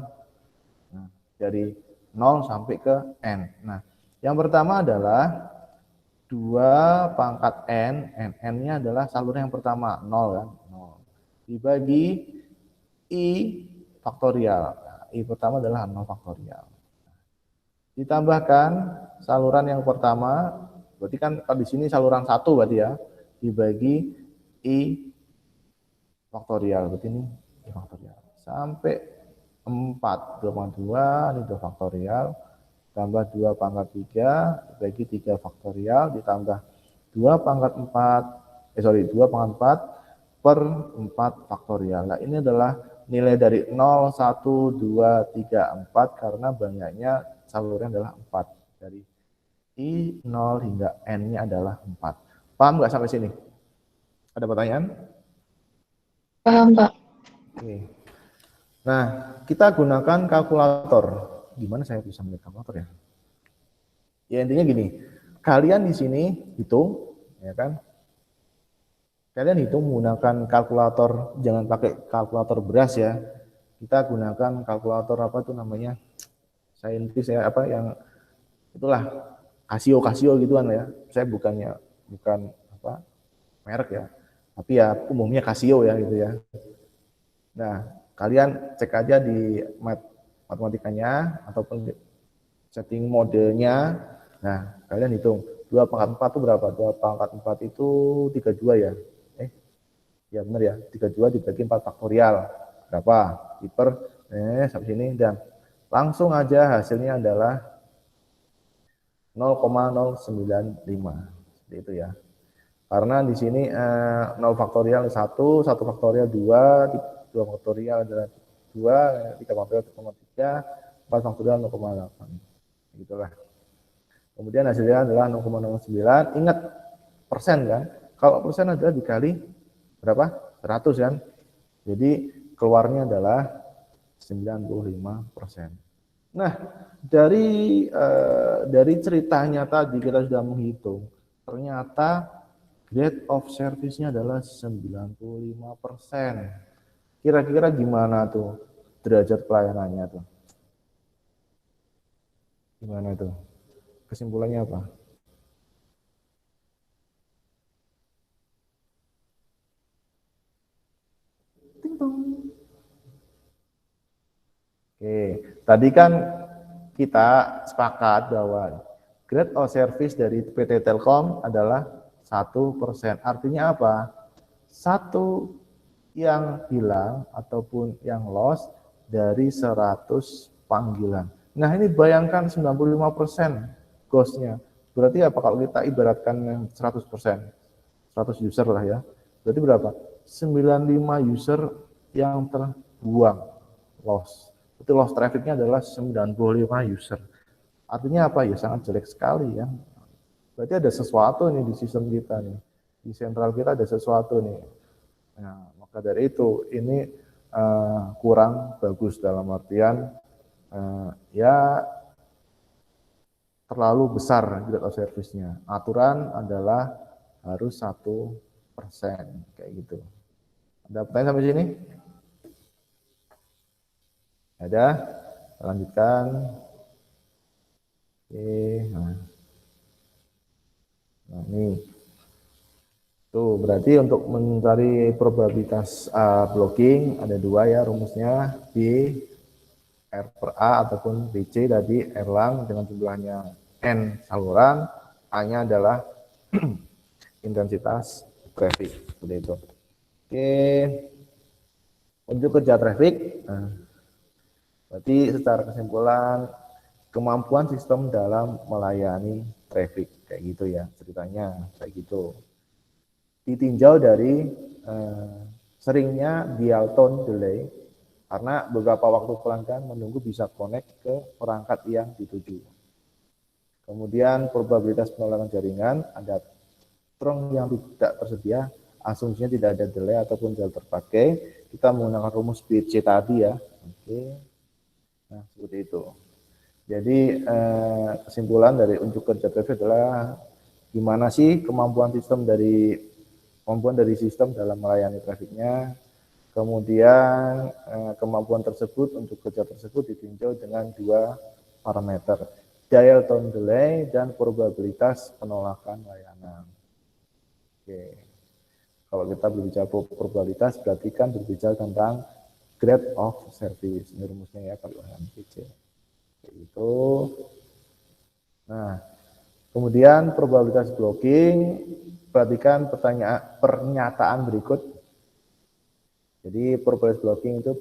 Nah, dari 0 sampai ke N. Nah, yang pertama adalah 2 pangkat N, N-nya adalah saluran yang pertama, 0 kan, 0. Dibagi I faktorial. Nah, I pertama adalah 0 faktorial. Ditambahkan saluran yang pertama, berarti kan kalau di sini saluran 1 berarti ya, dibagi I faktorial, berarti ini I faktorial. Sampai 4, 2,2, ini 2 faktorial, tambah 2 pangkat 3 bagi 3 faktorial ditambah 2 pangkat 4 2 pangkat 4 per 4 faktorial. Nah, ini adalah nilai dari 0, 1, 2, 3, 4 karena banyaknya saluran adalah 4. Dari I 0 hingga N-nya adalah 4. Paham nggak sampai sini? Ada pertanyaan? Paham, Pak. Oke. Nah, kita gunakan kalkulator. Gimana saya bisa melihat kalkulator ya? Ya intinya gini, kalian di sini hitung, ya kan? Kalian hitung menggunakan kalkulator, jangan pakai kalkulator beras ya. Kita gunakan kalkulator apa tuh namanya? Saintis ya, apa yang itulah Casio gituan ya. Saya bukan apa merek ya, tapi ya umumnya Casio ya gitu ya. Nah, kalian cek aja di matematikanya ataupun setting modenya. Nah, kalian hitung 2 pangkat 4 itu berapa? 2 pangkat 4 itu 32 ya. Ya benar ya, 32 dibagi 4 faktorial. Berapa? Diper sampai sini dan langsung aja hasilnya adalah 0,095. Seperti itu ya. Karena di sini 0 faktorial 1, 1 faktorial 2, 2 faktorial adalah 2, 3 faktorial 1,3, 4 faktorial 0,8. Begitulah. Kemudian hasilnya adalah 0,09. Ingat persen kan? Kalau persen adalah dikali berapa? 100 kan? Jadi keluarnya adalah 95%. Nah, dari ceritanya tadi kita sudah menghitung, ternyata grade of service-nya adalah 95%. Kira-kira gimana tuh derajat pelayanannya tuh? Gimana tuh? Kesimpulannya apa? Oke, tadi kan kita sepakat bahwa grade of service dari PT Telkom adalah 1%. Artinya apa? Satu yang hilang ataupun yang loss dari 100 panggilan. Nah, ini bayangkan 95% ghost-nya. Berarti apa kalau kita ibaratkan 100%? 100 user lah ya. Berarti berapa? 95 user yang terbuang, loss. Itu loss traffic-nya adalah 95 user. Artinya apa ya? Sangat jelek sekali ya. Berarti ada sesuatu nih di sistem kita nih. Di sentral kita ada sesuatu nih. Nah, maka dari itu ini kurang bagus dalam artian ya terlalu besar grade of service-nya. Aturan adalah harus 1% kayak gitu. Ada pertanyaan sampai sini? Ada? Lanjutkan. Oke. Nah ini. Tuh, berarti untuk mencari probabilitas blocking ada dua ya rumusnya, B R per A ataupun BC tadi Erlang dengan jumlahnya N saluran, A-nya adalah intensitas traffic seperti itu. Oke, untuk kerja traffic, berarti secara kesimpulan kemampuan sistem dalam melayani traffic kayak gitu ya ceritanya kayak gitu. Ditinjau dari seringnya dial tone delay karena beberapa waktu pelanggan menunggu bisa connect ke perangkat yang dituju. Kemudian probabilitas penolakan jaringan ada strong yang tidak tersedia, asumsinya tidak ada delay ataupun jauh terpakai. Kita menggunakan rumus BC tadi ya. Oke. Nah, seperti itu. Jadi kesimpulan dari unjuk kerja traffic adalah gimana sih kemampuan dari sistem dalam melayani trafiknya. Kemudian kemampuan tersebut untuk kerja tersebut ditinjau dengan dua parameter, dial tone delay dan probabilitas penolakan layanan. Oke. Kalau kita berbicara probabilitas berarti kan berbicara tentang grade of service. Ini rumusnya ya kalau PC. Itu. Nah, kemudian probabilitas blocking, perhatikan pernyataan berikut. Jadi probabilitas blocking itu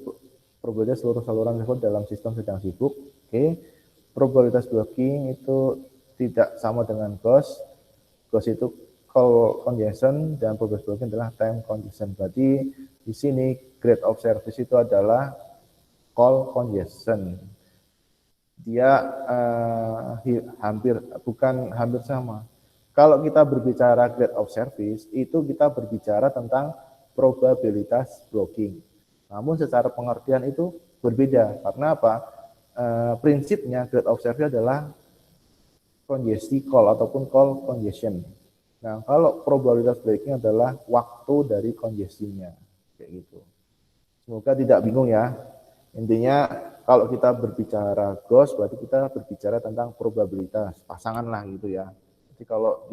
probabilitas seluruh saluran tersebut dalam sistem sedang sibuk. Oke. probabilitas blocking itu tidak sama dengan ghost. Ghost itu call congestion dan probabilitas blocking adalah time congestion. Berarti di sini grade of service itu adalah call congestion. Dia bukan hampir sama. Kalau kita berbicara grade of service, itu kita berbicara tentang probabilitas blocking. Namun secara pengertian itu berbeda. Karena apa? Prinsipnya grade of service adalah congestion call ataupun call congestion. Nah, kalau probabilitas blocking adalah waktu dari congestionnya, kayak gitu. Semoga tidak bingung ya. Intinya kalau kita berbicara ghost berarti kita berbicara tentang probabilitas pasangan lah gitu ya. Jadi kalau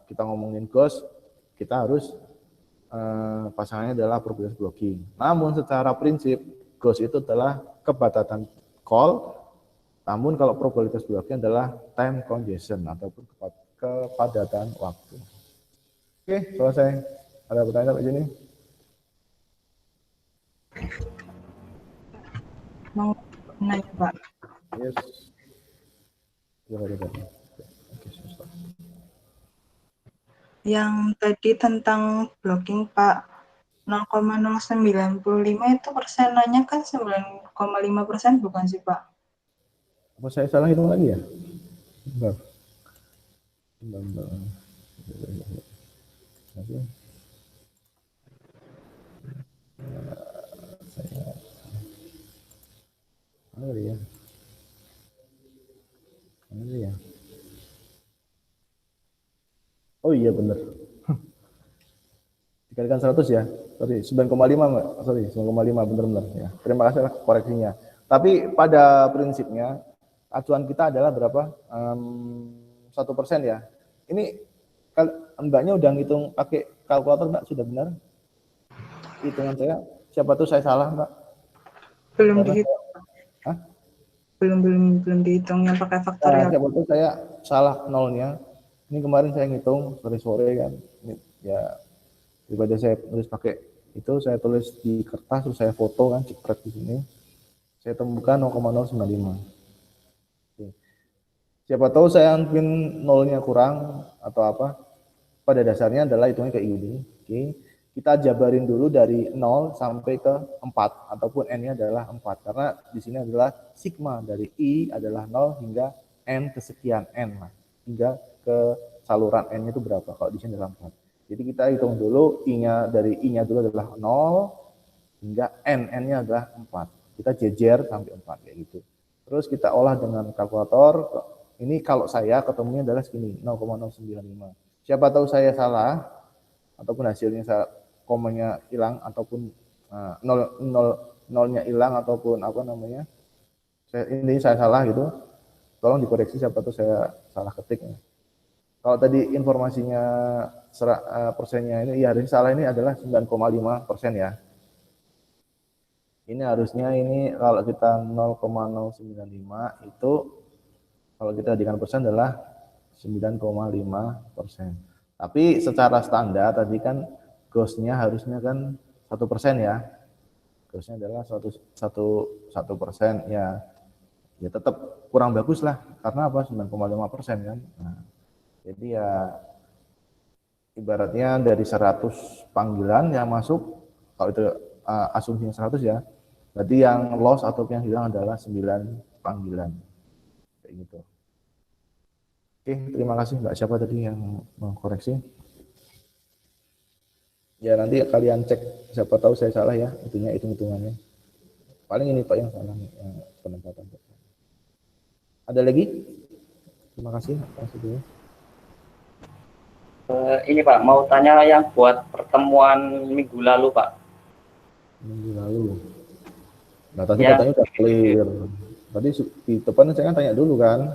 kita ngomongin ghost, kita harus pasangannya adalah probabilitas blocking. Namun secara prinsip ghost itu adalah kepadatan call. Namun kalau probabilitas blocking adalah time congestion ataupun kepadatan waktu. Oke, selesai. Ada pertanyaan sampai sini? Mau nanya Pak. Yes. Oke, selesai. Yang tadi tentang blocking Pak, 0,095 itu persenannya kan 9,5% bukan sih Pak? Apa saya salah hitung lagi ya? Bentar. Oh iya benar. Dikalikan 100 ya. Sorry, 9,5 Mbak. Sorry, 9,5 benar-benar ya. Terima kasih atas koreksinya. Tapi pada prinsipnya acuan kita adalah berapa? 1% ya. Ini Mbaknya udah ngitung pakai kalkulator Mbak, sudah benar? Hitungan saya, siapa tuh saya salah Mbak? Belum dihitung. Hah? Belum dihitung yang pakai faktorial. Siapa tuh saya salah nolnya. Ini kemarin saya ngitung sore-sore kan. Ini, ya daripada saya tulis pakai itu, saya tulis di kertas terus saya foto kan, cekrek di sini. Saya temukan 0,095. Oke. Siapa tahu saya mungkin nolnya kurang atau apa. Pada dasarnya adalah hitungnya kayak gini. Oke. Kita jabarin dulu dari 0 sampai ke 4 ataupun n-nya adalah 4 karena di sini adalah sigma dari i adalah 0 hingga n kesekian n lah. Hingga ke saluran n-nya itu berapa? Kalau di sini adalah 4. Jadi kita hitung dulu i-nya dari i-nya dulu adalah 0 hingga n-nya adalah 4. Kita jejer sampai 4 kayak gitu. Terus kita olah dengan kalkulator. Ini kalau saya ketemunya adalah segini, 0,095. Siapa tahu saya salah ataupun hasilnya komanya hilang ataupun nolnya hilang ataupun apa namanya. Ini saya salah gitu. Tolong dikoreksi siapa tahu saya salah ketik. Kalau tadi informasinya persennya ini, ya harusnya salah, ini adalah 9,5% ya. Ini harusnya ini kalau kita 0,095 itu kalau kita jadikan persen adalah 9,5%. Tapi secara standar tadi kan ghost-nya harusnya kan 1% ya. Ghost-nya adalah 1% ya. Ya tetap kurang bagus lah karena apa 9,5% kan. Nah, jadi ya ibaratnya dari 100 panggilan yang masuk, kalau itu asumsinya 100 ya, berarti yang loss atau yang hilang adalah 9 panggilan. Kayak gitu. Oke, terima kasih Mbak. Siapa tadi yang mengkoreksi? Ya nanti kalian cek, siapa tahu saya salah ya, itunya hitung-hitungannya. Paling ini Pak yang salah nih, yang penempatan. Ada lagi? Terima kasih. Ini Pak, mau tanya yang buat pertemuan minggu lalu Pak. Minggu lalu. Nah tadi Ya. katanya udah clear. Tadi di depan saya kan tanya dulu kan.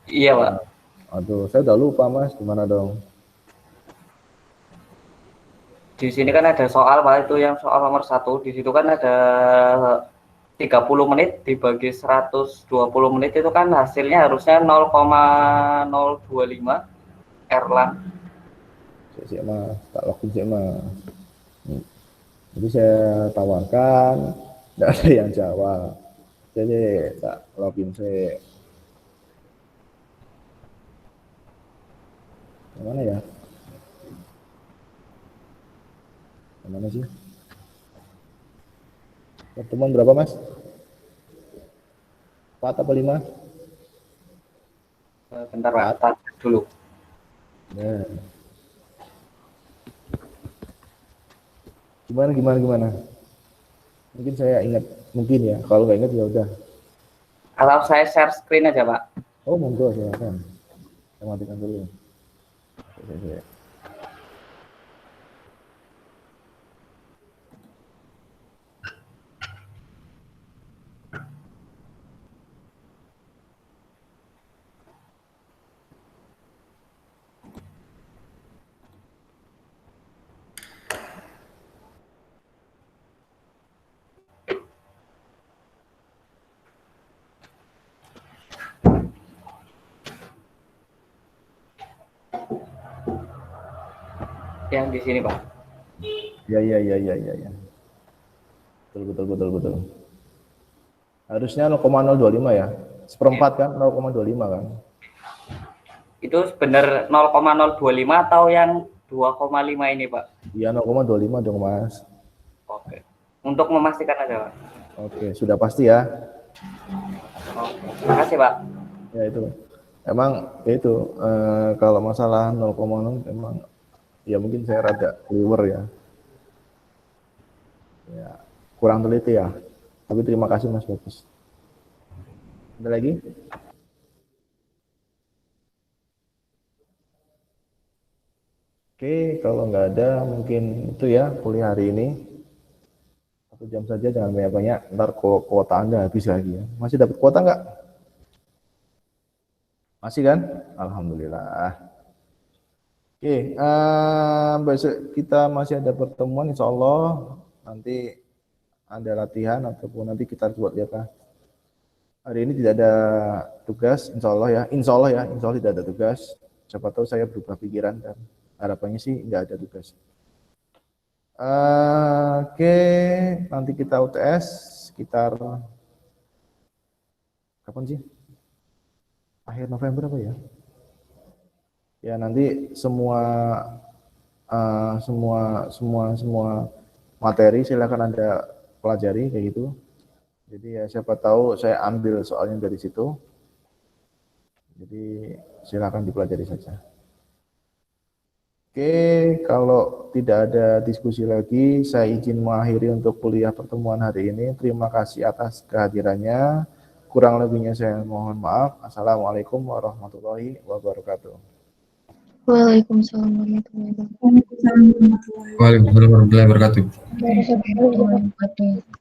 Iya Pak. Aduh, saya udah lupa Mas, gimana dong? Di sini kan ada soal Pak, itu yang soal nomor 1. Di situ kan ada 30 menit dibagi 120 menit itu kan hasilnya harusnya 0,025 Erlang. Cek Mas, tak login cek Mas. Jadi saya tawarkan, tidak ada yang jawab. Jadi tak login saya. Mana ya? Mana sih? Pertemuan berapa, Mas? 4 apa 5? Bentar Pak, tar dulu. Nah. Gimana? Mungkin saya ingat, mungkin ya. Kalau nggak ingat ya udah. Kalau saya share screen aja Pak. Oh, monggo silakan. Saya matikan dulu. Oke. Yang di sini Pak. Ya. Betul. Harusnya 0,025 ya. Seperempat kan 0,25 kan. Itu benar 0,025 atau yang 2,5 ini Pak? Iya 0,25 dong Mas. Oke. Untuk memastikan aja Pak. Oke, sudah pasti ya. Oke. Terima kasih Pak. Ya itu. Emang ya itu kalau masalah 0,0 emang ya mungkin saya rada keliwer ya. Ya, kurang teliti ya. Tapi terima kasih Mas, bagus. Ada lagi? Oke, kalau nggak ada mungkin itu ya kuliah hari ini. 1 jam saja, jangan banyak-banyak. Ntar kuota Anda habis lagi ya. Masih dapat kuota nggak? Masih kan? Alhamdulillah. Oke, besok kita masih ada pertemuan insya Allah. Nanti ada latihan ataupun nanti kita buat lihat lah. Hari ini tidak ada tugas, insya Allah ya. Insya Allah tidak ada tugas. Siapa tahu saya berubah pikiran dan harapannya sih nggak ada tugas. Oke, nanti kita UTS sekitar kapan sih? Akhir November apa ya? Ya nanti semua materi silakan Anda pelajari kayak gitu. Jadi ya siapa tahu saya ambil soalnya dari situ. Jadi silakan dipelajari saja. Oke, kalau tidak ada diskusi lagi, saya izin mengakhiri untuk kuliah pertemuan hari ini. Terima kasih atas kehadirannya. Kurang lebihnya saya mohon maaf. Assalamualaikum warahmatullahi wabarakatuh. Waalaikumsalam warahmatullahi wabarakatuh. Waalaikumsalam warahmatullahi Waalaikumsalam warahmatullahi wabarakatuh. Warahmatullahi wabarakatuh.